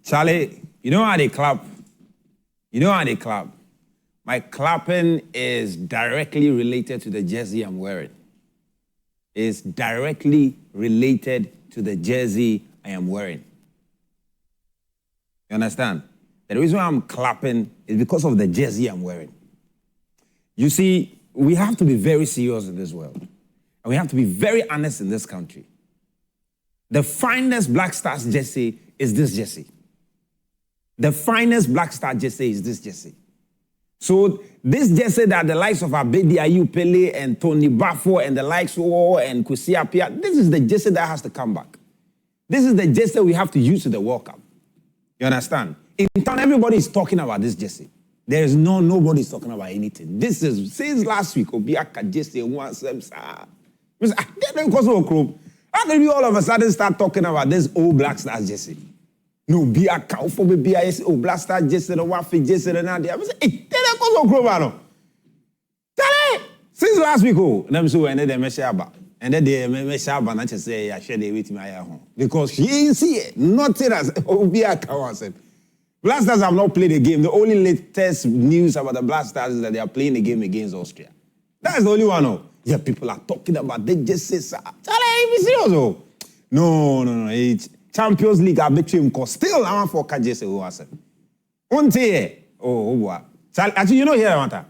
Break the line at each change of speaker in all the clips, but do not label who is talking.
Charlie, you know how they clap? You know how they clap? My clapping is directly related to the jersey I'm wearing. It's directly related to the jersey I am wearing. You understand? The reason why I'm clapping is because of the jersey I'm wearing. You see, we have to be very serious in this world. And we have to be very honest in this country. The finest Black Stars jersey is this jersey. The finest Black Star jersey is this jersey. So this jersey that the likes of Abedi Ayew Pele and Tony Bafo and the likes of and Kwesi Appiah, this is the jersey that has to come back. This is the jersey we have to use to the World Cup. You understand? In town, everybody is talking about this jersey. There is nobody is talking about anything. This is, since last week, Obiaka jersey, how can you all of a sudden start talking about this old Black Stars jersey? No, be a cow for be a Black Star jersey, the Waffy jersey, and Nadia. I was hey, since last week, and I'm so and then they measure about. And then they measure about, not to say, I share the with my home. Because she ain't see it. Nothing as Obiaka cow said. Black Stars have not played the game. The only latest news about the Black Stars is that they are playing the game against Austria. That is the only one. Oh. Yeah, people are talking about they just say, Charlie, be serious. Oh. No. It's Champions League, I bet you still I want for Kajese who has it. One day, boy. Charlie, actually, you know here, I want to.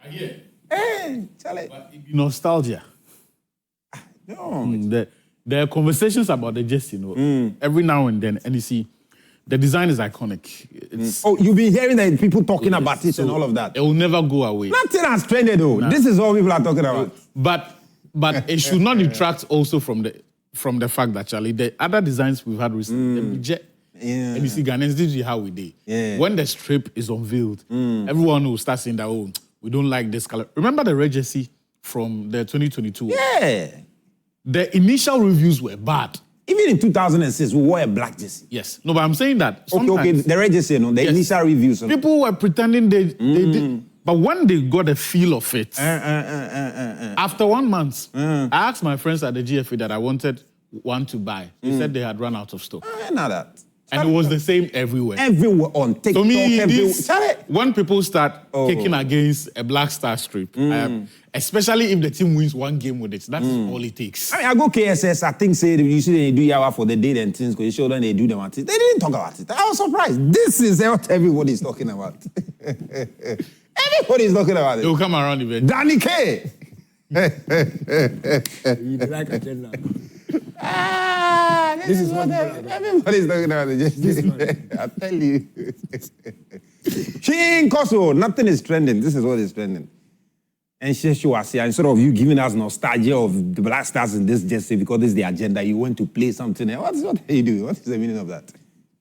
I hear.
Hey, Charlie.
But it be nostalgia.
No.
There are conversations about the jersey, you know, every now and then, and you see, the design is iconic.
You've been hearing that people talking about it and all of that.
It will never go away.
Nothing has trended though. Nah. This is all people are talking about.
But it should not detract also from the fact that, Charlie, the other designs we've had recently, and you see Ghanaians, this is how we do.
Yeah.
When the strip is unveiled, everyone will start saying that, oh, we don't like this color. Remember the red jersey from the 2022?
Yeah.
The initial reviews were bad.
Even in 2006, we wore a black jersey.
Yes. No, but I'm saying that
Okay, the red jersey, no, the initial reviews.
People were pretending they did. But when they got a feel of it, after 1 month, I asked my friends at the GFA that I wanted one to buy. They said they had run out of stock.
I know that.
And it was the same everywhere.
Everywhere on TikTok.
To me, when people start kicking against a Black Star strip, especially if the team wins one game with it, that's all it takes.
I go KSS, I think say you see they do Yawa for the date and things, because you show them they do them at it. They didn't talk about it. I was surprised. This is what everybody's talking about. Everybody's talking about it.
It will come around eventually.
Danny K.
You like agenda.
This is what everybody's talking about. I tell you. She ain't Koso. Nothing is trending. This is what is trending. And she was here, instead of you giving us nostalgia of the Black Stars in this jersey because this is the agenda, you want to play something else. What are you doing? What is the meaning of that?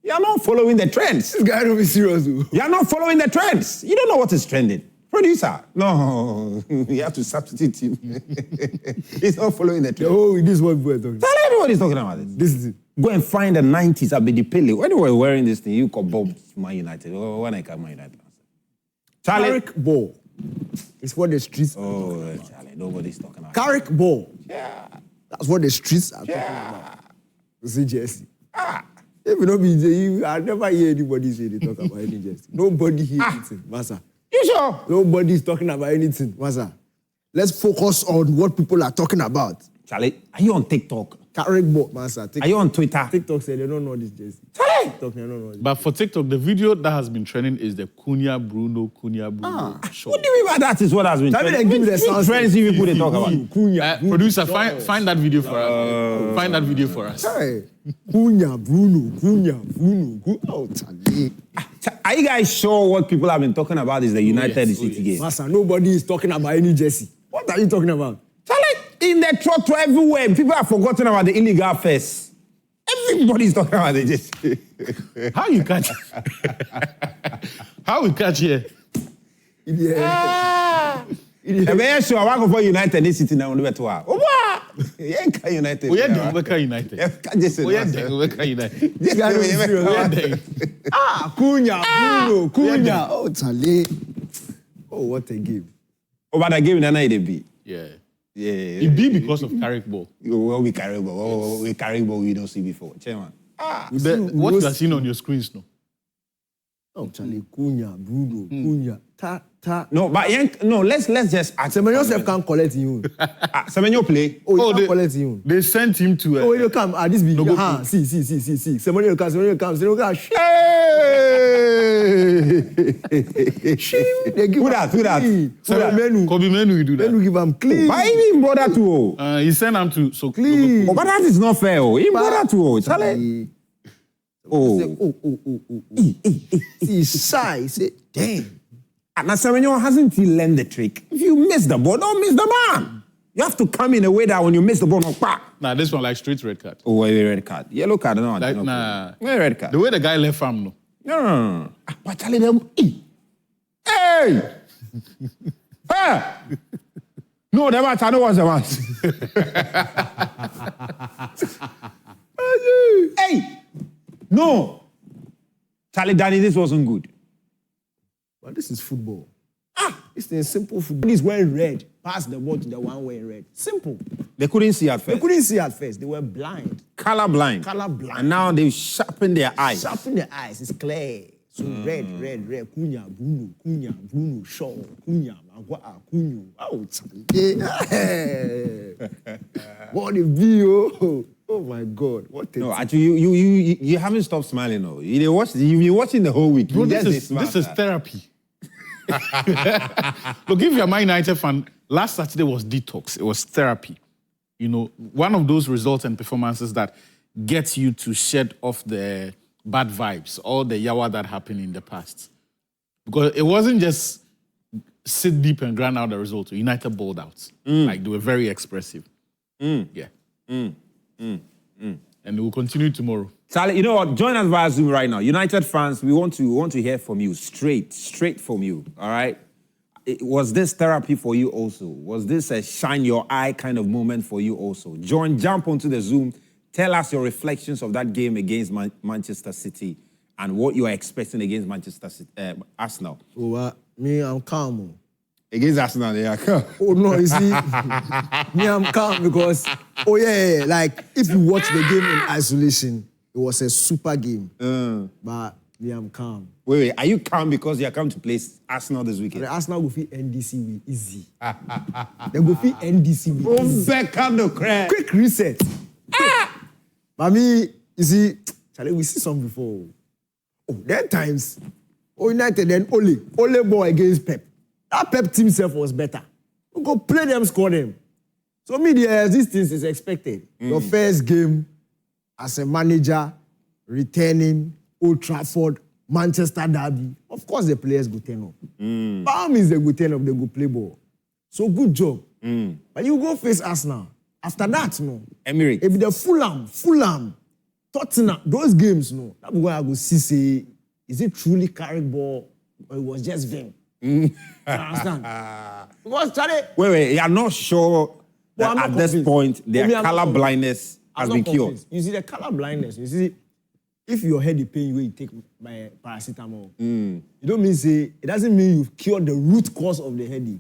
You are not following the trends.
This guy don't be serious.
You are not following the trends. You don't know what is trending. Producer, no, you have to substitute him. He's not following the trend.
Oh, this is what we're talking about.
Tell everyone he's talking about it.
This is it.
Go and find the 90s Abedi Pele. When you were wearing this thing, you called Bob Man United. When I come Man United. Charlie.
Carrick ball. It's what the streets are
talking
about.
Charlie, nobody's talking about
Carrick ball.
Yeah.
That's what the streets are talking about. See, Jesse. If you don't be, I never hear anybody say they talk about any Jesse. Nobody hears anything, Massa.
You sure?
Nobody's talking about anything, Massa. Let's focus on what people are talking about.
Charlie, are you on TikTok?
Carrick ball, Massa.
Are you on Twitter?
TikTok said they don't know this Jesse.
Charlie!
TikTok, they don't know this.
But for TikTok, the video that has been trending is the Cunha Bruno show.
What do you mean by that is what has been trending?
Give me the sound.
Trends people they talk about.
Cunha.
Producer, find that video for us. Find that video for us.
Hey. Cunha, Bruno. Oh, Charlie.
Are you guys sure what people have been talking about is the United City game?
Master, nobody is talking about any Jesse. What are you talking about?
Charlie, in the trotro everywhere, people have forgotten about the illegal affairs. Everybody's talking about the Jesse.
How you catch? How we catch here?
Yeah. I'm sure I go for United this city now. United.
United.
Cunha, Bruno. Oh, Charlie. Oh, what a game.
Oh, but the game in the night they be.
Yeah.
Yeah.
It be because of Carrick ball.
Well, we carry ball. We carry ball we don't see before. Chairman.
What you are seeing on your screens, no?
Oh, Charlie, Cunha, Bruno, Cunha,
No, but let's just ask.
Semenyo self can't collect him.
Semenyo play.
Oh, he can't collect him.
They sent him to.
Oh, you come. This be. See. Semenyo come. They give
Who that?
Kobe Menu, you do that.
Menu give him clean.
Why even brother to?
He sent him to
clean.
Oh, but that is not fair. He brother to. Charlie. Oh.
He's shy. He said, damn.
Now, Semenyo hasn't he learned the trick? If you miss the ball, don't miss the man. You have to come in a way that when you miss the ball, no back.
Nah, this one like straight red card.
Oh, wait, red card. Yellow card, no.
Like,
no
nah.
Wait, red card.
The way the guy left him, no.
No. But Charlie, them. Hey! Hey! No, the match, I know what's the match. Hey! No! Charlie, Danny, this wasn't good.
But this is football. It's a simple football. This wearing red. Pass the ball to the one wearing red. Simple.
They couldn't see at first.
They couldn't see at first. They were blind.
Color blind. And now they've sharpened their eyes.
It's clear. So red. Cunha, Bruno, Shaw, Cunha, Maguire, Cunha. Oh, what a view. Oh my God. What a
No, actually, you haven't stopped smiling, though. You've been watching the whole week.
Bro, this is therapy. Look, if you're a Man United fan, last Saturday was detox. It was therapy. You know, one of those results and performances that gets you to shed off the bad vibes, all the yawa that happened in the past. Because it wasn't just sit deep and grind out the result. United balled out. Like, they were very expressive. Yeah. And it will continue tomorrow.
Charlie, you know what? Join us via Zoom right now. United fans, we want to hear from you, straight from you, all right? Was this therapy for you also? Was this a shine your eye kind of moment for you also? Jump onto the Zoom. Tell us your reflections of that game against Manchester City and what you are expecting against Manchester City, Arsenal.
Oh, me, I'm calm.
Against Arsenal, yeah.
Oh, no, you see, me, I'm calm because, like, if you watch the game in isolation, it was a super game. But me, I'm calm.
Wait, are you calm because you are coming to play Arsenal this weekend?
The Arsenal will feel NDC with easy. They will feel NDC with easy. Quick reset. But me, you see, Charlie, we see some before. Oh, there are times, United then Ole ball against Pep. That Pep team self was better. We go play them, score them. So me, these things is expected. Your first game as a manager, returning Old Trafford, Manchester derby. Of course, the players go turn up. That means they go turn up, they go play ball. So good job. But you go face Arsenal. After that, no.
Emirates.
If the Fulham, Tottenham, those games, no. That's where I go see, say, is it truly carrying ball or it was just Vim? You understand? Because, Charlie...
Wait, you're not sure that at this point their color blindness has been cured?
You see, the color blindness, you see, if your head is pain, you take paracetamol. It don't mean say, it doesn't mean you've cured the root cause of the headache.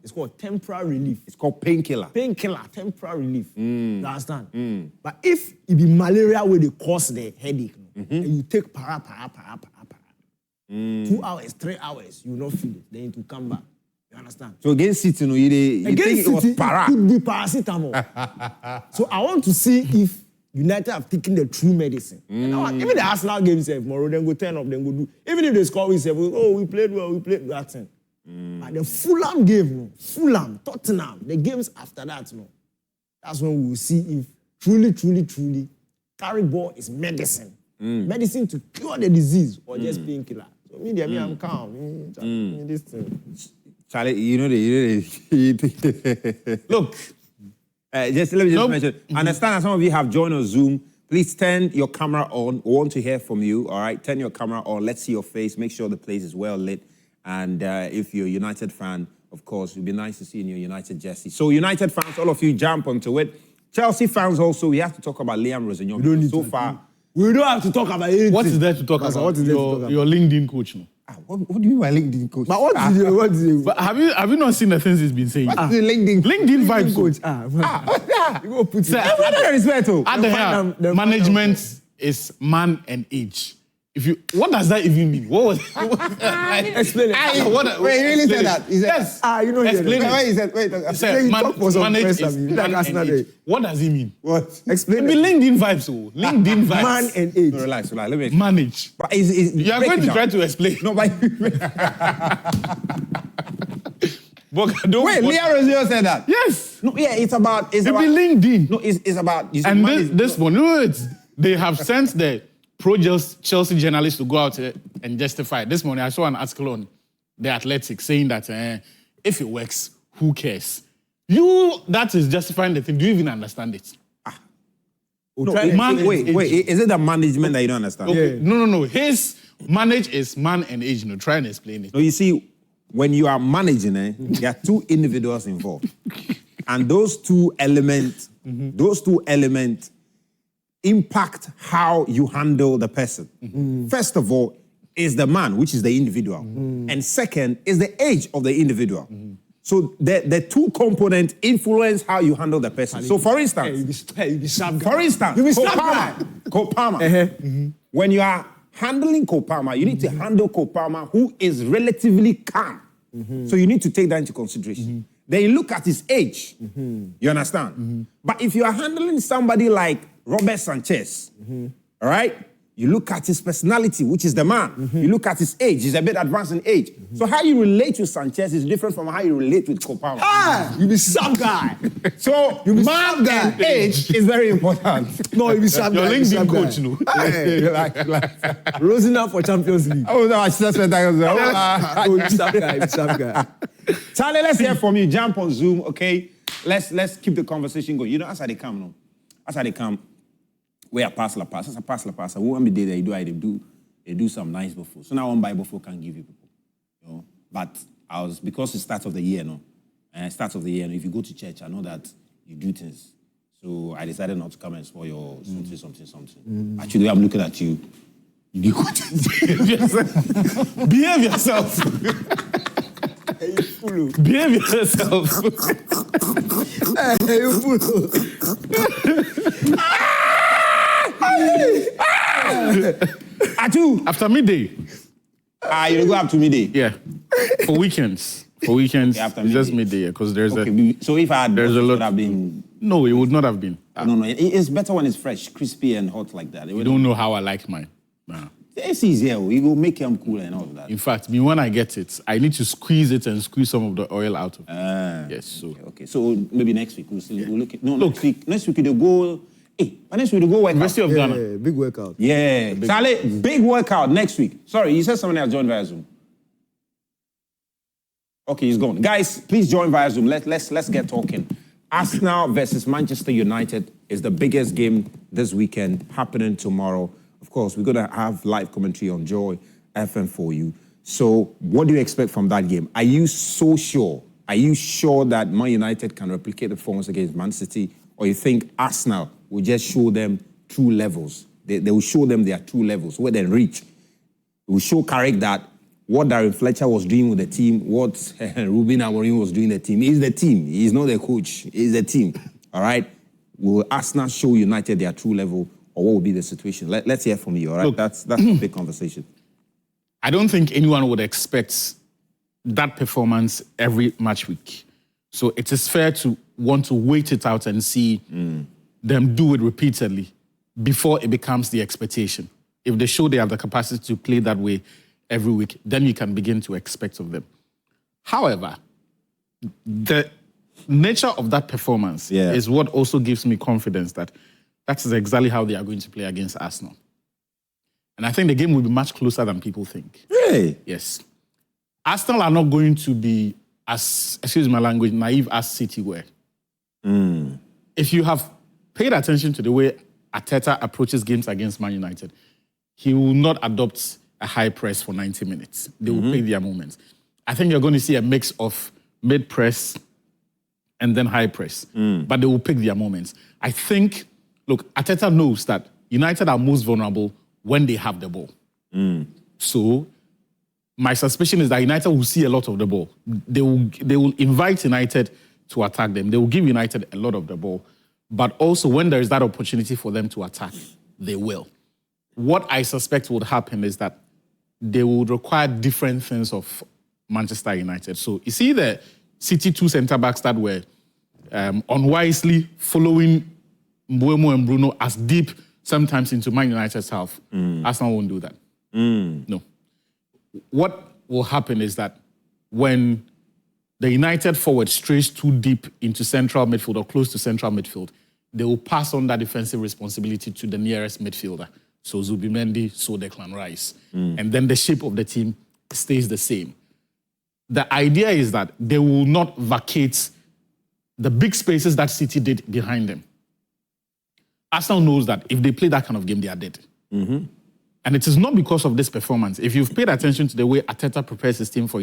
It's called temporary relief.
It's called painkiller.
Temporary relief. You understand? But if it be malaria where they cause the headache, and you take para, 2 hours, 3 hours, you will not feel it. Then it will come back. You understand?
So against City, you think it was para?
It could be paracetamol. So I want to see if United have taken the true medicine. You know what? Even the Arsenal game tomorrow, then go turn up, then go do. Even if they score, we say, we played well, we played that thing. But the Fulham game, Fulham, Tottenham, the games after that, that's when we will see if truly, carry ball is medicine. Medicine to cure the disease or just painkiller. So me, I'm calm. This thing.
Charlie, Look. Let me just mention. Understand that some of you have joined on Zoom. Please turn your camera on. We want to hear from you, all right? Turn your camera on. Let's see your face. Make sure the place is well lit. And if you're a United fan, of course, it would be nice to see you in your United jersey. So United fans, all of you jump onto it. Chelsea fans also, we have to talk about Liam Rossignol.
We don't need
so far.
We don't have to talk about anything.
What is there to talk about?
What is there to talk about?
Your LinkedIn coach, no?
What do you mean by LinkedIn coach?
But what is it?
But have you not seen the things he's been saying?
What's the LinkedIn
vibes
coach? You go put it.
At the management is man and age. What does that even mean? What was
Explain it.
Wait, he really said that? He said,
yes.
You know,
Explain it.
Wait, he said, wait.
He said,
talk for some
manage
press,
is
I mean,
man
like Arsenal
and age.
day.
What does he mean?
What?
Explain
It be
it.
LinkedIn vibes, oh. LinkedIn vibes.
Man and age.
No, relax. Let me explain.
Manage.
But
You are going to try to explain.
No, but
But don't
Wait, Leah Rosio said that?
Yes.
no, yeah, it's about
It be LinkedIn.
No, it's about you see,
And
man
this one, they have sent the pro-Chelsea journalists to go out and justify it. This morning, I saw an article on The Athletic saying that if it works, who cares? That is justifying the thing. Do you even understand it?
No,
Man
wait,
and age.
is it the management that you don't understand?
Okay. No. His manage is man and age. Try and explain it.
No, you see, when you are managing, there are two individuals involved. And those two elements impact how you handle the person. First of all, is the man, which is the individual. And second, is the age of the individual. So the two components influence how you handle the person. So for instance, Cole Palmer. When you are handling Cole Palmer, you need to handle Cole Palmer who is relatively calm. So you need to take that into consideration. Then you look at his age. You understand? But if you are handling somebody like Robert Sanchez, all right? You look at his personality, which is the man. You look at his age. He's a bit advanced in age. So how you relate with Sanchez is different from how you relate with Cole Palmer.
You be some guy.
So man and age is very important.
No, you be some
Your
guy.
LinkedIn coach,
Rosina for Champions League.
Oh, no, I just went
You be some guy. You be some guy.
Charlie, let's hear from you. Jump on Zoom, okay? Let's keep the conversation going. You know, as they come, no? As they come, we are pass. We won't be there. They do some nice buffalo. So now one Bible buffalo can give you people. You know? But because it's start of the year, no? Start of the year, if you go to church, I know that you do things. So I decided not to come and spoil your something. Actually, I'm looking at you. You do good.
Behave yourself. Behave yourself.
Hey, you fool.
After midday.
You go up to midday.
Yeah. For weekends.
Yeah, after
it's just
midday.
midday, because there's
So if I had
there's a lot.
would have been...
No, it would not have been.
No, it's better when it's fresh, crispy and hot like that.
You don't know how I like mine. Nah.
It's easier. You go make them cool and all of that.
In fact, when I get it, I need to squeeze it and squeeze some of the oil out of it. Yes, so.
Okay, so maybe next week we'll look at... No, next week they'll go... Hey, next week they'll go work
University of Ghana.
Yeah, big workout.
Yeah. Charlie, big workout next week. Sorry, you said someone else joined via Zoom. Okay, he's gone. Guys, please join via Zoom. Let's get talking. Arsenal versus Manchester United is the biggest game this weekend, happening tomorrow. Of course, we're going to have live commentary on Joy FM for you. So what do you expect from that game? Are you so sure? Are you sure that Man United can replicate the performance against Man City? Or you think Arsenal will just show them true levels? They will show them their true levels, where they reach. It will show Carrick that what Darren Fletcher was doing with the team, what Ruben Amorim was doing with the team. He's the team. He's not the coach. He's the team. All right? Will Arsenal show United their true level, or what will be the situation? Let's hear from you, all right?
Look,
that's a big conversation.
I don't think anyone would expect that performance every match week. So it is fair to want to wait it out and see them do it repeatedly before it becomes the expectation. If they show they have the capacity to play that way every week, then you can begin to expect of them. However, the nature of that performance is what also gives me confidence that that is exactly how they are going to play against Arsenal. And I think the game will be much closer than people think.
Really?
Yes. Arsenal are not going to be as, excuse my language, naive as City were. If you have paid attention to the way Arteta approaches games against Man United, he will not adopt a high press for 90 minutes. They will play their moments. I think you're going to see a mix of mid-press and then high press, but they will pick their moments. I think, look, Arteta knows that United are most vulnerable when they have the ball. So my suspicion is that United will see a lot of the ball. They will invite United to attack them. They will give United a lot of the ball. But also when there is that opportunity for them to attack, they will. what I suspect would happen is that they would require different things of Manchester United. So you see the City 2 centre-backs that were unwisely following Mbeumo and Bruno as deep sometimes into Man United's half. Arsenal won't do that. No. What will happen is that when the United forward strays too deep into central midfield or close to central midfield, they will pass on that defensive responsibility to the nearest midfielder. So Zubimendi, so Declan Rice. And then the shape of the team stays the same. The idea is that they will not vacate the big spaces that City did behind them. Arsenal knows that if they play that kind of game, they are dead. And it is not because of this performance. If you've paid attention to the way Arteta prepares his team for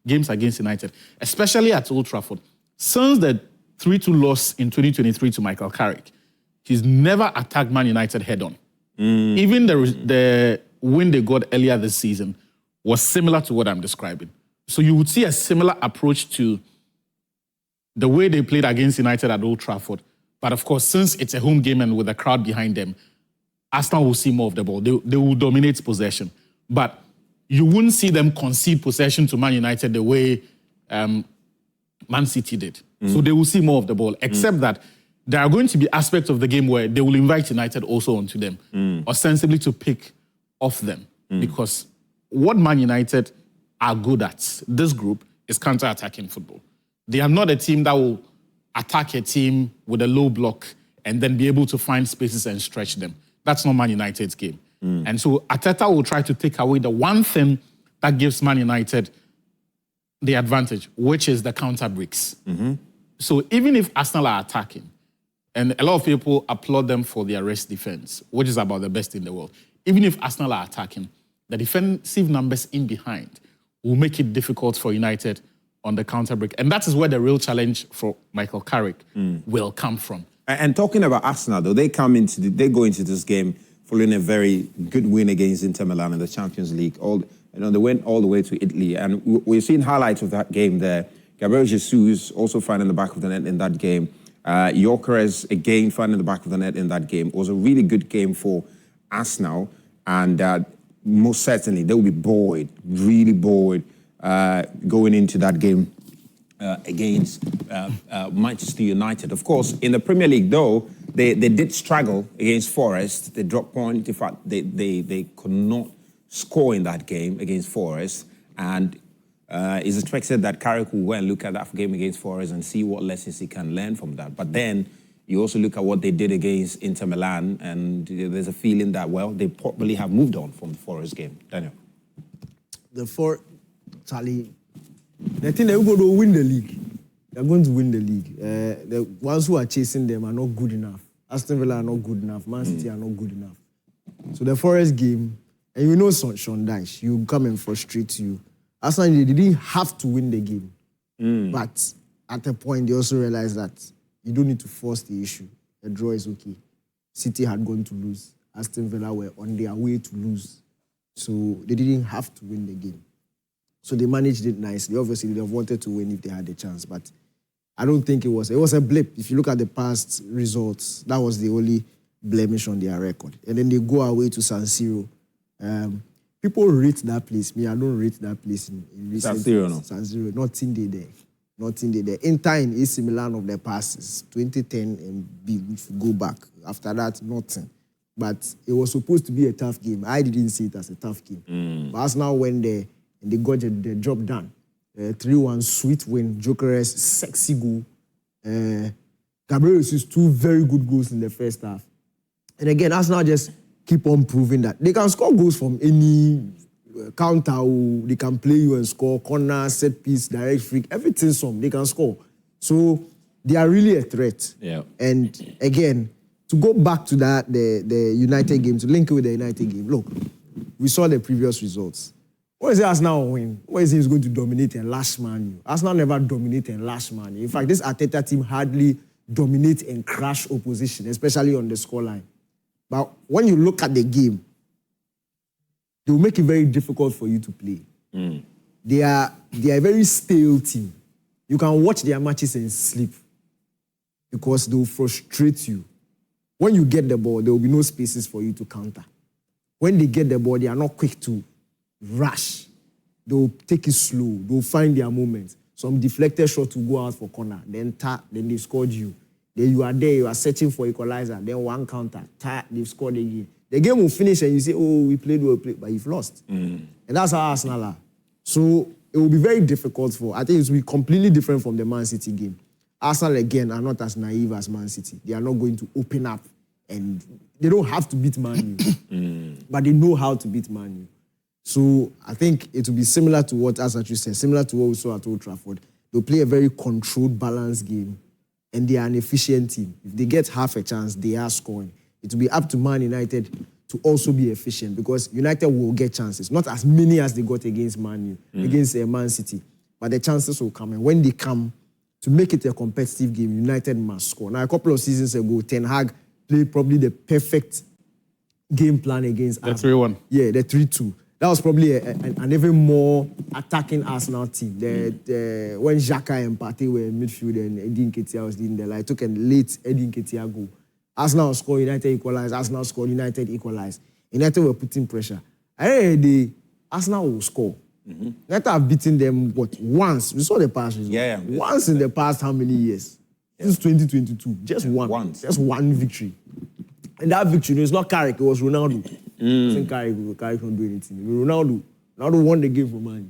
games against United, especially at Old Trafford, since the 3-2 loss in 2023 to Michael Carrick, he's never attacked Man United head-on. Even the win they got earlier this season was similar to what I'm describing. So you would see a similar approach to the way they played against United at Old Trafford. But of course, since it's a home game and with a crowd behind them, Arsenal will see more of the ball. They will dominate possession. But you wouldn't see them concede possession to Man United the way Man City did. So they will see more of the ball, except that there are going to be aspects of the game where they will invite United also onto them, ostensibly to pick off them. Because what Man United are good at, this group, is counter-attacking football. They are not a team that will attack a team with a low block and then be able to find spaces and stretch them. That's not Man United's game. And so Arteta will try to take away the one thing that gives Man United the advantage, which is the counter breaks. So even if Arsenal are attacking, and a lot of people applaud them for their rest defense, which is about the best in the world, even if Arsenal are attacking, the defensive numbers in behind will make it difficult for United on the counter break. And that is where the real challenge for Michael Carrick will come from.
And talking about Arsenal, though, they go into this game following a very good win against Inter Milan in the Champions League. They went all the way to Italy, and we've seen highlights of that game there. Gabriel Jesus also finding the back of the net in that game. Gyökeres again finding the back of the net in that game. It was a really good game for Arsenal, and most certainly they will be bored, really bored, going into that game against Manchester United. Of course, in the Premier League, though, they did struggle against Forest. They dropped points. In fact, they could not score in that game against Forest. And it's expected that Carrick will go and look at that game against Forest and see what lessons he can learn from that. But then you also look at what they did against Inter Milan, and there's a feeling that, well, they probably have moved on from the Forest game. Daniel?
Charlie, they think they're going to win the league. They're going to win the league. The ones who are chasing them are not good enough. Aston Villa are not good enough. Man City are not good enough. So the Forest game, and you know Sean Dyche, you come and frustrate you. Arsenal, they didn't have to win the game. But at a point, they also realized that you don't need to force the issue. A draw is okay. City had gone to lose. Aston Villa were on their way to lose. So they didn't have to win the game. So they managed it nicely. Obviously, they'd have wanted to win if they had the chance, but I don't think it was a blip. If you look at the past results, that was the only blemish on their record. And then they go away to San Siro. People rate that place. Me, I don't rate that place in recent
San Siro, no?
San Siro, nothing there. Nothing there. Inter in AC Milan of the past is 2010 and if you go back. After that, nothing. But it was supposed to be a tough game. I didn't see it as a tough game. But Arsenal went there and they got the job done. 3-1 sweet win. Gyökeres, sexy goal. Gabriel Jesus, 2 very good goals in the first half. And again, Arsenal just keep on proving that they can score goals from any counter. They can play you and score corner, set piece, direct free, everything. They can score. So they are really a threat.
Yeah.
And again, to go back to that the United game, to link it with the United game. Look, we saw the previous results. What is it Arsenal win? What is it going to dominate and last man? Arsenal never dominate and last man. In fact, this Arteta team hardly dominate and crash opposition, especially on the scoreline. But when you look at the game, they will make it very difficult for you to play. They are a very stale team. You can watch their matches and sleep because they will frustrate you. When you get the ball, there will be no spaces for you to counter. when they get the ball, they are not quick to rush. They'll take it slow. They'll find their moments. Some deflected shot to go out for corner, then then they scored you. Then you are there, you are searching for equalizer, then one counter, they've scored again. The game will finish and you say, oh, we played, but you've lost. And that's how Arsenal are. So it will be very difficult I think it will be completely different from the Man City game. Arsenal, again, are not as naive as Man City. They are not going to open up and they don't have to beat Man U. But they know how to beat Man U. So I think it will be similar to what Asachu said, similar to what we saw at Old Trafford. They'll play a very controlled, balanced game, and they are an efficient team. If they get half a chance, they are scoring. It will be up to Man United to also be efficient because United will get chances, not as many as they got against Man U, against Man City, but the chances will come. And when they come, to make it a competitive game, United must score. Now, a couple of seasons ago, Ten Hag played probably the perfect game plan against
Arsenal. The 3-1.
Yeah, the 3-2. That was probably an even more attacking Arsenal team. When Xhaka and Partey were in midfield and Eddie Nketiah was in there, took a late Eddie Nketiah goal. Arsenal scored, United equalized. Arsenal scored, United equalized. United were putting pressure. Arsenal will score. United have beaten them, once? We saw the past result.
Yeah.
Once in the past how many years? Since 2022. Just one.
Once.
Just one victory. And that victory, it's not Carrick, it was Ronaldo. I think Carrick don't do anything. Ronaldo won the game for Man.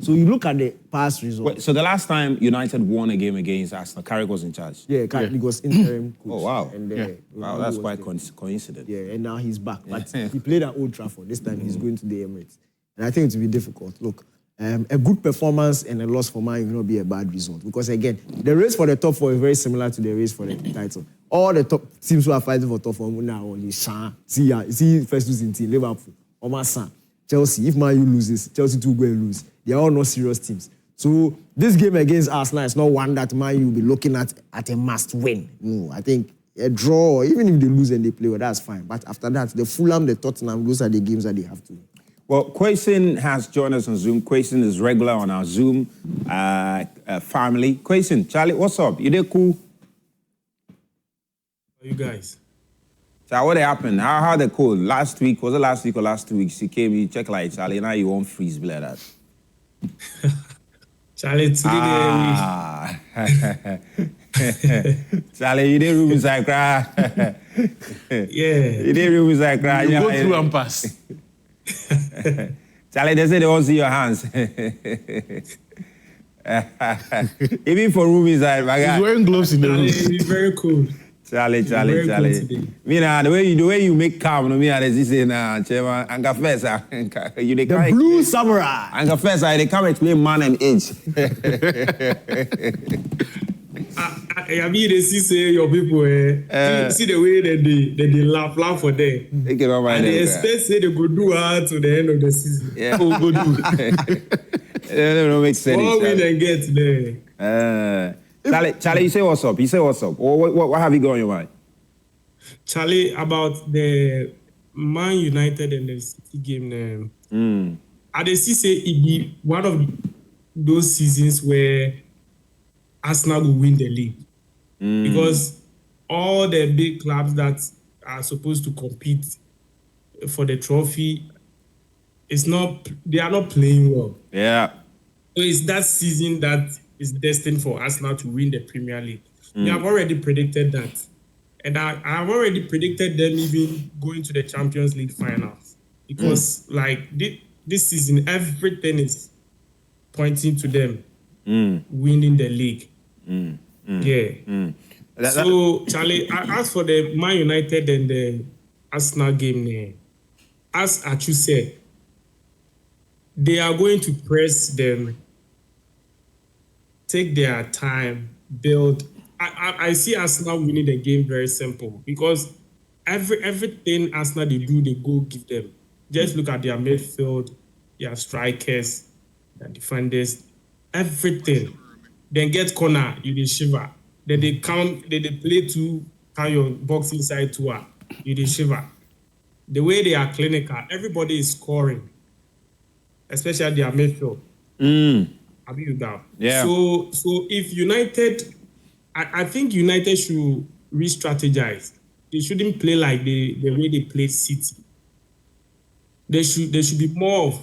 So you look at the past result.
Wait, so the last time United won a game against Arsenal, Carrick was in charge?
Yeah, Carrick was interim coach.
Oh, wow.
And,
Wow, that's quite coincident.
Yeah, and now he's back. But he played at Old Trafford. This time he's going to the Emirates. And I think it will be difficult. Look, a good performance and a loss for Man will not be a bad result. Because again, the race for the top four is very similar to the race for the title. All the top teams who are fighting for top four now only see first losing team, Liverpool, Omar Chelsea. If Man U loses, Chelsea too will lose. They are all not serious teams. So this game against Arsenal is not one that Man U will be looking at a must win. No, I think a draw, even if they lose and they play well, that's fine. But after that, the Fulham, the Tottenham, those are the games that they have to win.
Well, Kwesen has joined us on Zoom. Kwesen is regular on our Zoom family. Kwesen, Charlie, what's up? You there cool?
You guys?
So what happened? How the cold? Last week, was it last week or last 2 weeks? You came, you checked like Charlie, now you won't freeze like that.
Charlie,
Charlie, you didn't room inside cry.
Yeah.
You didn't room inside cry.
You go through and pass.
Charlie, they say they won't see your hands. Even for room inside, my guy.
He's wearing gloves in the room.
It's very cool.
Charlie. Me now, the way you make calm, no me as you say now, Chairman. Anga first, you the
Blue Samurai.
Anga first, they come explain man and age.
I mean, they see your people. See the way that they laugh for them.
They give up my
and they expect say they go do hard to the end of the season.
Yeah.
Go do.
It don't make sense.
All win and get there.
Charlie, you say what's up? What have you got on your mind?
Charlie, about the Man United and the City game, I just say it be one of those seasons where Arsenal will win the league. Because all the big clubs that are supposed to compete for the trophy, they are not playing well.
Yeah.
So it's that season that is destined for Arsenal to win the Premier League. We have already predicted that. And I have already predicted them even going to the Champions League finals. Because this season, everything is pointing to them winning the league. So, Charlie, as for the Man United and the Arsenal game, as Achu said, they are going to press them, take their time, build. I see Arsenal winning the game very simple because everything Arsenal they do, they go give them. Just look at their midfield, their strikers, their defenders, everything. Then get corner, you dey shiver. Then they play two, count your box inside two, you dey shiver. The way they are clinical, everybody is scoring, especially their midfield. Have you down?
Yeah.
So if United, I think United should re-strategize. They shouldn't play like the way they played City. there should be more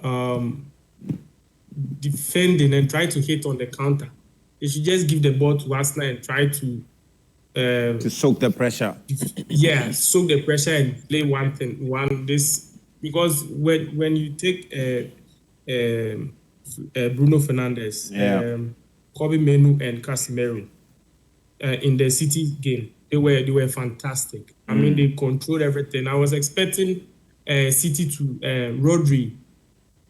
of defending and try to hit on the counter. They should just give the ball to Arsenal and try to
soak the pressure.
Yeah, soak the pressure and play because when you take Bruno Fernandes, Kobe Menu and Casemiro in the City game, they were fantastic. I mean, they controlled everything. I was expecting City to Rodri,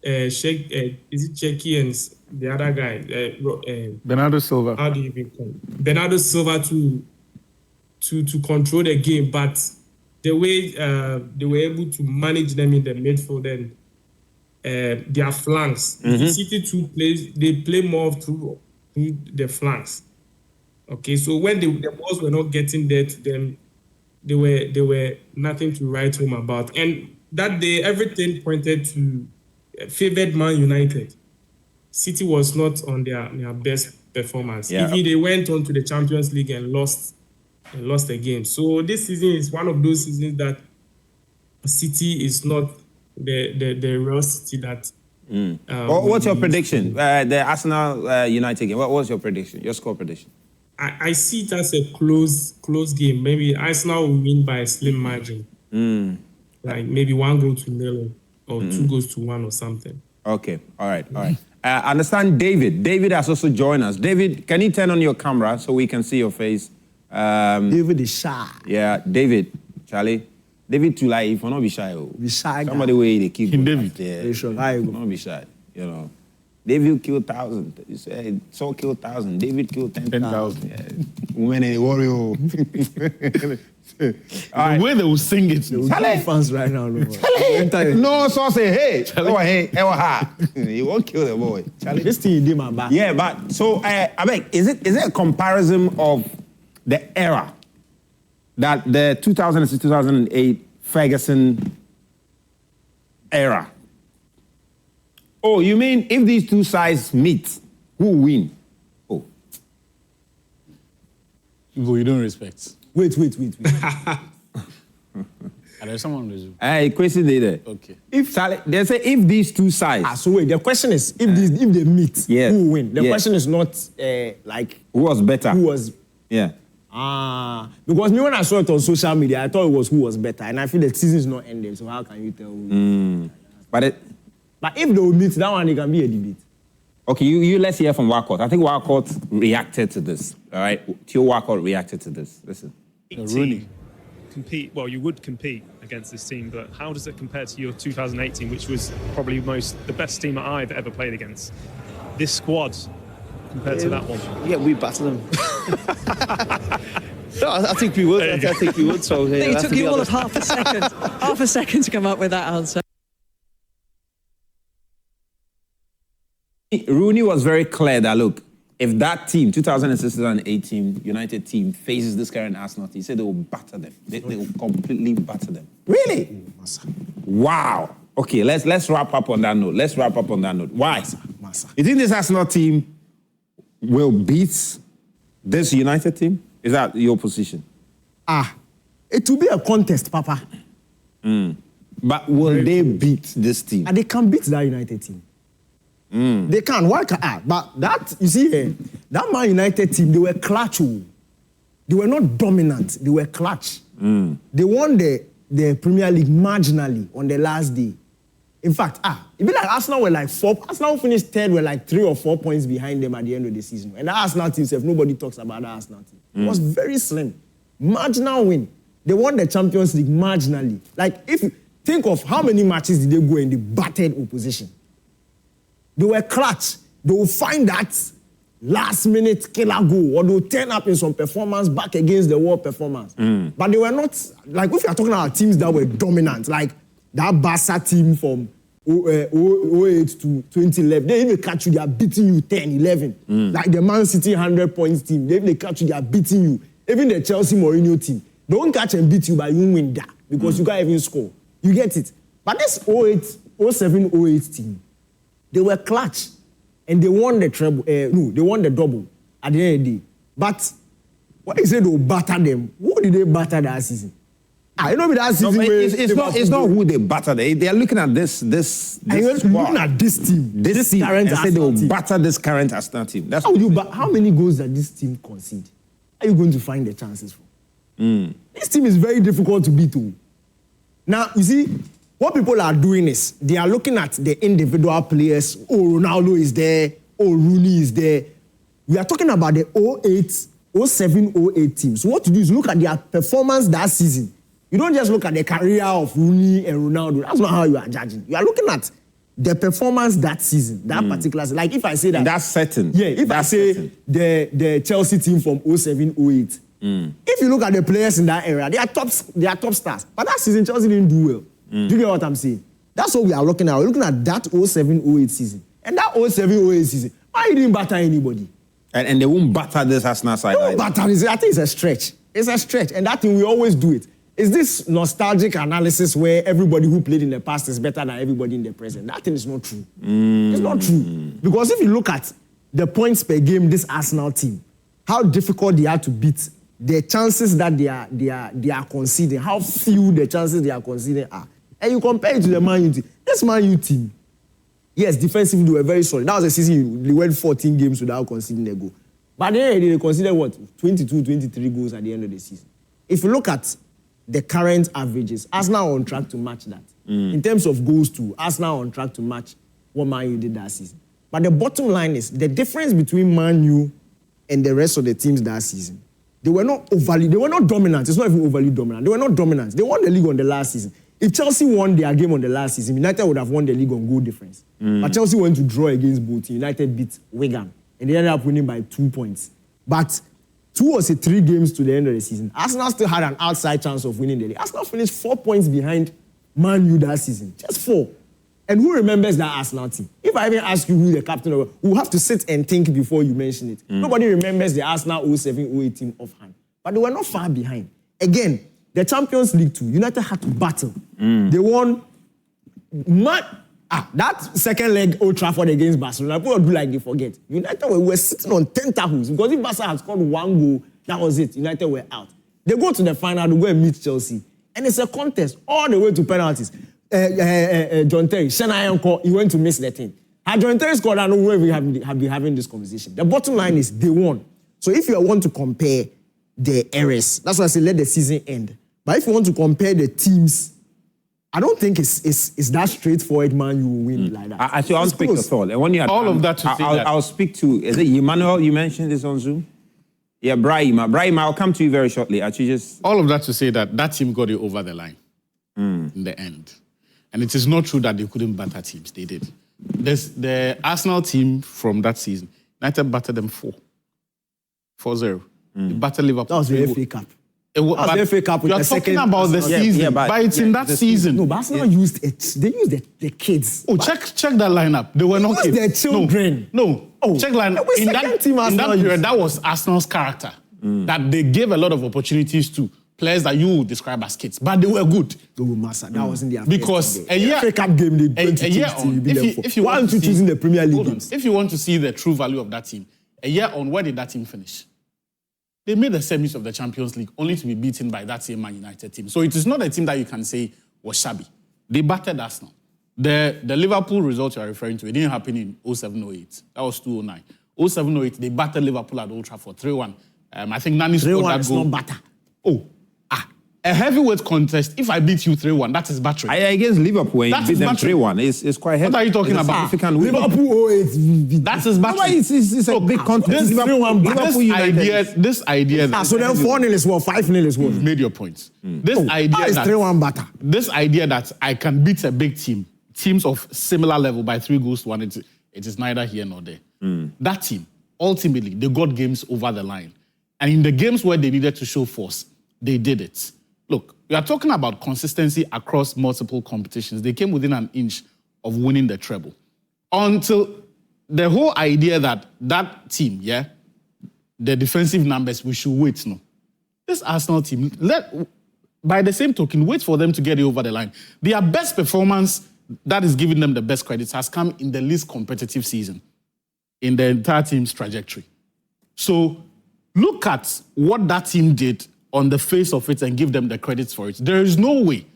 is it Checky and the other guy,
Bernardo Silva.
How do you even call it? Bernardo Silva to control the game, but the way they were able to manage them in the midfield and their flanks. City they play more through the flanks. Okay, so when the balls were not getting there to them, they were nothing to write home about. And that day, everything pointed to favored Man United. City was not on their best performance.
Yeah.
Even they went on to the Champions League and lost the game. So this season is one of those seasons that City is not the real City that.
What's your prediction? The Arsenal United game. What was your prediction? Your score prediction?
I see it as a close game. Maybe Arsenal will win by a slim margin. Like maybe 1-0 or 2-1 or something.
Okay. All right. I understand David. David has also joined us. David, can you turn on your camera so we can see your face?
David is shy.
Yeah, David, Charlie. David too, like, if you not be shy.
Be shy.
Somebody way they keep
King David.
Yeah.
They should lie.
Don't be shy. You know. David killed 1,000. You say Saul killed 1,000. David killed 10,000.
10,000.
Yeah.
Women in the warrior.
The way they will sing it.
Charlie fans right now. No,
No, so say, hey, he won't kill the boy.
Charlie, this thing did my back.
Yeah, but so I mean, is it a comparison of the era that the 2006-2008 Ferguson era? Oh, you mean if these two sides meet, who will win? Oh,
You don't respect.
Wait.
There's someone who's.
hey, question there.
Okay.
If they say if these two sides,
So wait, the question is if they meet,
Yeah.
who will win? The
Yeah.
question is not like
who was better?
who was.
Yeah.
Because me when I saw it on social media, I thought it was who was better, and I feel the season is not ended. So how can you tell?
But
If they will meet, that one it can be a debate.
okay, you let's hear from Walcott. I think Walcott reacted to this. All right, Theo Walcott reacted to this. Listen.
Rooney.
Compete, well, you would compete against this team, but how does it compare to your 2018, which was probably the best team that I've ever played against? This squad compared to that one.
Yeah, we battered them. No, I think we would. I think we would. So
I think it took you all of half a second to come up with that answer.
Rooney was very clear that, look, if that team, 2016-2018 United team, faces this current Arsenal team, he said they will batter them. They will completely batter them. Really? Wow. Okay, let's wrap up on that note. Why? You think this Arsenal team will beat this United team? Is that your position?
It will be a contest, Papa.
But will they beat this team?
And they can beat that United team. They can. Why can but that, you see, that Man United team, they were clutch. They were not dominant. They were clutch. They won the Premier League marginally on the last day. In fact, it be like Arsenal were like 4. Arsenal finished third, were like 3 or 4 points behind them at the end of the season. And the Arsenal team, if nobody talks about the Arsenal team, it was very slim. Marginal win. They won the Champions League marginally. Like, if you think of how many matches did they go and they battered opposition. They were clutch. They will find that last-minute killer goal, or they will turn up in some performance back against the world performance. But they were not, like, if you are talking about teams that were dominant, like that Barca team from 08 to 2011, they even catch you, they are beating you 10-11. Like the Man City 100 points team, they catch you, they are beating you. Even the Chelsea Mourinho team, they won't catch and beat you, but you won't win that because you can't even score. You get it? But this 07-08 team, they were clutch, and they won the treble. They won the double at the end of the day. But when they say they will batter them, who did they batter that season? I know that season.
No, it's not who they batter. They are looking at this
looking at this team.
This team
current
and say they will
team.
batter this current Arsenal team. That's
how many goals does this team concede? Are you going to find the chances for? This team is very difficult to beat. Now, you see, what people are doing is they are looking at the individual players. Oh, Ronaldo is there. Oh, Rooney is there. We are talking about the 07, 08 team. So what to do is look at their performance that season. You don't just look at the career of Rooney and Ronaldo. That's not how you are judging. You are looking at the performance that season, that particular season. Like if I say that...
That's certain.
Yeah, if I say the Chelsea team from 07, 08, if you look at the players in that area, they are top stars. But that season, Chelsea didn't do well. Do you get what I'm saying? That's what we are looking at. We're looking at that 07, 08 season. And that 07, 08 season, why you didn't batter anybody?
And they won't batter this Arsenal side.
They won't batter this. I think it's a stretch. It's a stretch. And that thing, we always do it. It's this nostalgic analysis where everybody who played in the past is better than everybody in the present. That thing is not true. It's not true. Because if you look at the points per game, this Arsenal team, how difficult they are to beat, the chances that they are conceding, how few the chances they are conceding are. And you compare it to the Man U team. This Man U team, yes, defensively they were very solid. That was a season they went 14 games without conceding a goal. But then they considered what? 22, 23 goals at the end of the season. If you look at the current averages, Arsenal on track to match that. In terms of goals too, Arsenal on track to match what Man U did that season. But the bottom line is the difference between Man U and the rest of the teams that season. They were not dominant. It's not even overly dominant. They were not dominant. They won the league on the last season. If Chelsea won their game on the last season, United would have won the league on goal difference. But Chelsea went to draw against both. United beat Wigan. And they ended up winning by 2 points. But 2 or 3 games to the end of the season, Arsenal still had an outside chance of winning the league. Arsenal finished 4 points behind Man U that season. Just 4. And who remembers that Arsenal team? If I even ask you who the captain was, we'll have to sit and think before you mention it. Nobody remembers the Arsenal 07, 08 team offhand. But they were not far behind. Again, the Champions League too, United had to battle. They won... that second leg Old Trafford against Barcelona, people do like they forget. United were sitting on tentacles because if Barca had scored 1 goal, that was it. United were out. They go to the final, they go and meet Chelsea. And it's a contest all the way to penalties. John Terry, Shenayanko, he went to miss the thing. Had John Terry scored, I don't know where we have been having this conversation. The bottom line is they won. So if you want to compare the errors, that's why I say let the season end. But if you want to compare the teams, I don't think it's that straightforward, man. You will win like that.
I want to speak to thought. And when you
all of that to say that.
I'll speak to, is it Emmanuel? You mentioned this on Zoom? Yeah, Brahim. Brahim, I'll come to you very shortly. Actually, just...
All of that to say that team got it over the line in the end. And it is not true that they couldn't batter teams. They did. There's the Arsenal team from that season. United battered them 4-0. They battered Liverpool.
That was the FA Cup.
The
FA Cup with
you're
the
talking
second
about the season, but it's in that season.
No, but Arsenal used it. They used the kids.
Oh, check that lineup. They were not kids.
Their children.
No. Check lineup. In that period, that was Arsenal's character. That they gave a lot of opportunities to players that you would describe as kids, but they were good.
That wasn't their
because a year
FA Cup game they went
a year on. If you want to
choosing the Premier League games.
If you want to see the true value of that team, a year on, where did that team finish? They made the semis of the Champions League only to be beaten by that same Man United team. So it is not a team that you can say was shabby. They battered Arsenal. The Liverpool result you are referring to, it didn't happen in 07-08. That was 2009. 07-08, they battered Liverpool at Old Trafford 3-1. I think Nani scored that goal.
3-1 is not batter.
A heavyweight contest, if I beat you 3-1, that is battery.
Against Liverpool, when you beat them 3-1, it's quite heavy.
What are you talking about?
Liverpool 08.
That is battery.
It's a big contest.
This idea.
So then 4-0 is what? 5-0 is what?
You've made your points. This idea
is 3-1 batter.
This idea that I can beat a big team, teams of similar level by 3 goals to 1, it is neither here nor there. That team, ultimately, they got games over the line. And in the games where they needed to show force, they did it. Look, we are talking about consistency across multiple competitions. They came within an inch of winning the treble. Until the whole idea that team, the defensive numbers, we should wait, no. This Arsenal team, by the same token, wait for them to get it over the line. Their best performance, that is giving them the best credits, has come in the least competitive season in the entire team's trajectory. So look at what that team did on the face of it and give them the credits for it. There is no way.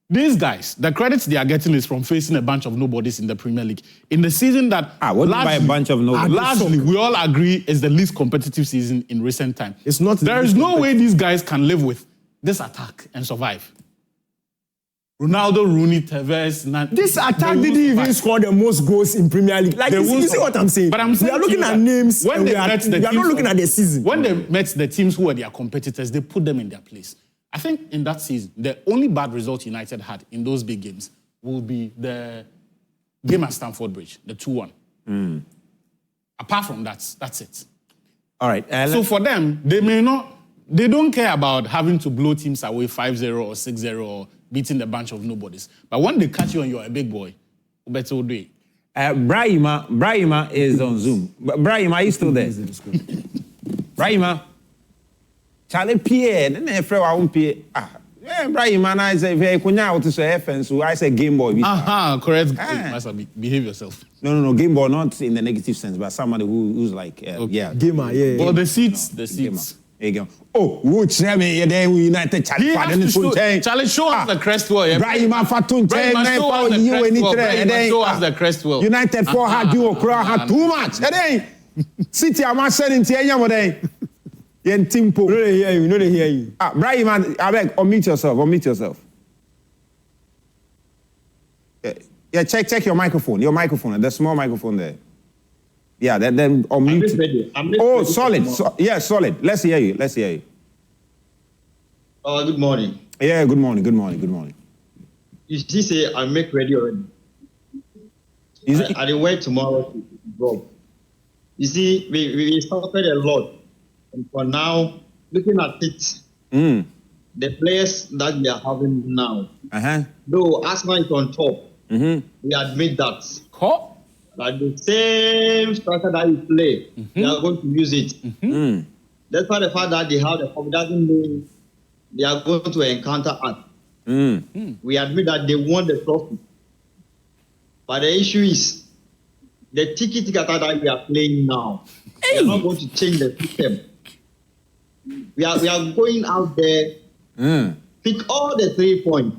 These guys, the credits they are getting is from facing a bunch of nobodies in the Premier League. In the season that
what do you by a bunch of nobodies?
Largely, we all agree is the least competitive season in recent time.
It's not.
There is no way these guys can live with this attack and survive. Ronaldo, Rooney, Tevez.
This attack didn't even score the most goals in Premier League. Like, you see what I'm saying?
But I'm saying
we are looking at names
when
and
they
we are not looking at the season.
When they met the teams who were their competitors, they put them in their place. I think in that season, the only bad result United had in those big games will be the game at Stamford Bridge, the 2-1. Apart from that, that's it.
All right.
So for them, they don't care about having to blow teams away 5-0 or 6-0 or beating the bunch of nobodies. But when they catch you and you're a big boy, you better do it.
Brahima is on Zoom. Brahima, are you still there? Brahima. Charlie Pierre, then I feel I won't pay. Brahima, I say, if you out to say offense, so I say Game Boy.
Correct. Behave yourself.
No, Game Boy, not in the negative sense, but somebody who's like,
Gamer, yeah.
Well, the seats.
There you go. Oh, which me then we United Charlie.
Charlie, show us the crest well.
Brahima Fatun
Show us the crest well.
United 4 had you had too much. City, I'm saying to you, Yen Timpo.
No, they hear you.
Brahima, I beg, unmute yourself. Yeah, check your microphone. The small microphone there. Yeah, then unmute. Oh, solid. Solid. Let's hear you.
Good morning.
Yeah, good morning.
You see, say I make ready already. I wait tomorrow to go. You see, we started a lot. And for now, looking at it, the players that we are having now, though Arsenal is on top, we admit that. Like the same structure that you play, they are going to use it. That's why the fact that they have the form doesn't mean they are going to encounter us. We admit that they won the trophy. But the issue is the tiki-taka that we are playing now. We are not going to change the system. We are going out there, pick all the 3 points.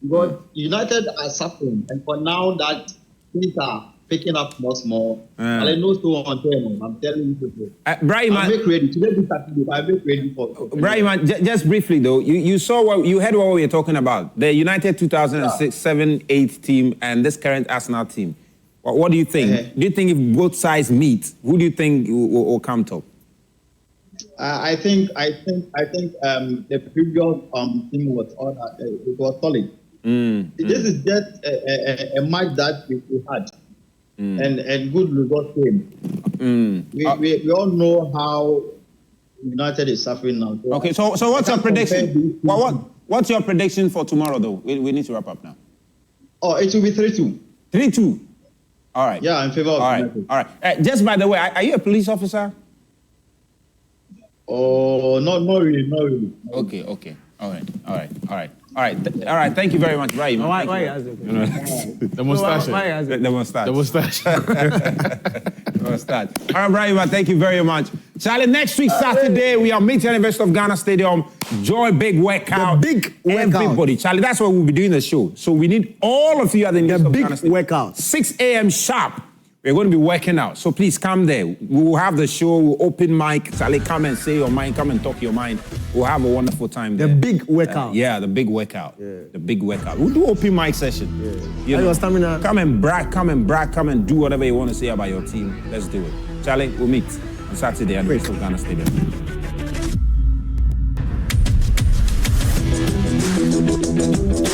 Because United are suffering, and for now that things are picking up much more. I know so on them. I'm telling you people.
Brahima,
I make ready. Today this Saturday, I make ready for
Brahima, just briefly though, you saw you heard what we were talking about. The United 2006, 7, 8 team and this current Arsenal team. What do you think? Do you think if both sides meet, who do you think will come top?
I think the previous team was it was solid. This is just a match that we had, and good result came. We all know how United is suffering now. So
okay, so what's your prediction? What's your prediction for tomorrow, though? We need to wrap up now.
Oh, it will be 3-2.
3-2. All right.
Yeah, in favor of United.
All right. Just by the way, are you a police officer?
Oh, not really.
Okay. All right. Thank you very much, Brahim.
Why
The mustache.
The mustache. All right, Brahim, thank you very much. Charlie, next week, Saturday, we are meeting at University of Ghana Stadium. Joy big workout.
The big workout.
Everybody. Charlie, that's why we'll be doing the show. So we need all of you at the University of Ghana Stadium.
Workout.
6 a.m. sharp. We're going to be working out. So please come there. We will have the show. We'll open mic. Charlie, come and say your mind. Come and talk your mind. We'll have a wonderful time there.
The big workout.
The big workout. Yeah. The big workout. We'll do open mic session.
Yeah. Your stamina.
Come and brag. Come and do whatever you want to say about your team. Let's do it. Charlie, we'll meet on Saturday at the University of Ghana Stadium.